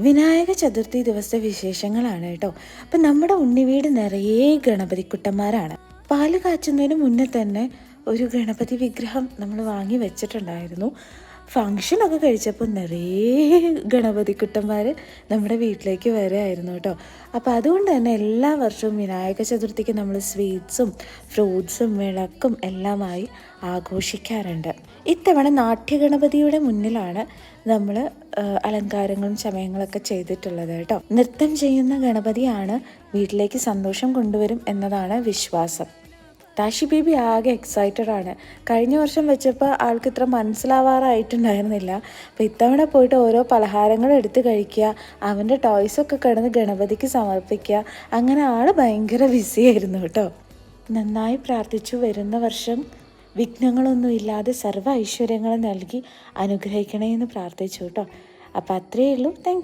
വിനായക ചതുർത്ഥി ദിവസത്തെ വിശേഷങ്ങളാണ് കേട്ടോ. അപ്പം നമ്മുടെ ഉണ്ണിവീട് നിറയെ ഗണപതിക്കുട്ടന്മാരാണ്. പാല് കാച്ചുന്നതിന് മുന്നേ തന്നെ ഒരു ഗണപതി വിഗ്രഹം നമ്മൾ വാങ്ങി വെച്ചിട്ടുണ്ടായിരുന്നു. ഫങ്ഷനൊക്കെ കഴിച്ചപ്പോൾ നിറയെ ഗണപതിക്കുട്ടന്മാർ നമ്മുടെ വീട്ടിലേക്ക് വരായിരുന്നു കേട്ടോ. അപ്പോൾ അതുകൊണ്ട് തന്നെ എല്ലാ വർഷവും വിനായക ചതുർത്ഥിക്ക് നമ്മൾ സ്വീറ്റ്സും ഫ്രൂട്ട്സും വിളക്കും എല്ലാമായി ആഘോഷിക്കാറുണ്ട്. ഇത്തവണ നാട്യഗണപതിയുടെ മുന്നിലാണ് നമ്മൾ അലങ്കാരങ്ങളും ചമയങ്ങളൊക്കെ ചെയ്തിട്ടുള്ളത് കേട്ടോ. നൃത്തം ചെയ്യുന്ന ഗണപതിയാണ് വീട്ടിലേക്ക് സന്തോഷം കൊണ്ടുവരും എന്നതാണ് വിശ്വാസം. താഷി ബേബി ആകെ എക്സൈറ്റഡ് ആണ്. കഴിഞ്ഞ വർഷം വെച്ചപ്പോൾ ആൾക്ക് ഇത്ര മനസ്സിലാവാറായിട്ടുണ്ടായിരുന്നില്ല. അപ്പോൾ ഇത്തവണ പോയിട്ട് ഓരോ പലഹാരങ്ങൾ എടുത്ത് കഴിക്കുക, അവൻ്റെ ടോയ്സൊക്കെ കിടന്ന് ഗണപതിക്ക് സമർപ്പിക്കുക, അങ്ങനെ ആൾ ഭയങ്കര ബിസിയായിരുന്നു കേട്ടോ. നന്നായി പ്രാർത്ഥിച്ചു. വരുന്ന വർഷം വിഘ്നങ്ങളൊന്നും ഇല്ലാതെ സർവ്വ ഐശ്വര്യങ്ങളും നൽകി അനുഗ്രഹിക്കണേ എന്ന് പ്രാർത്ഥിച്ചു കേട്ടോ. അപ്പോൾ അത്രയേ ഉള്ളൂ. Thank you.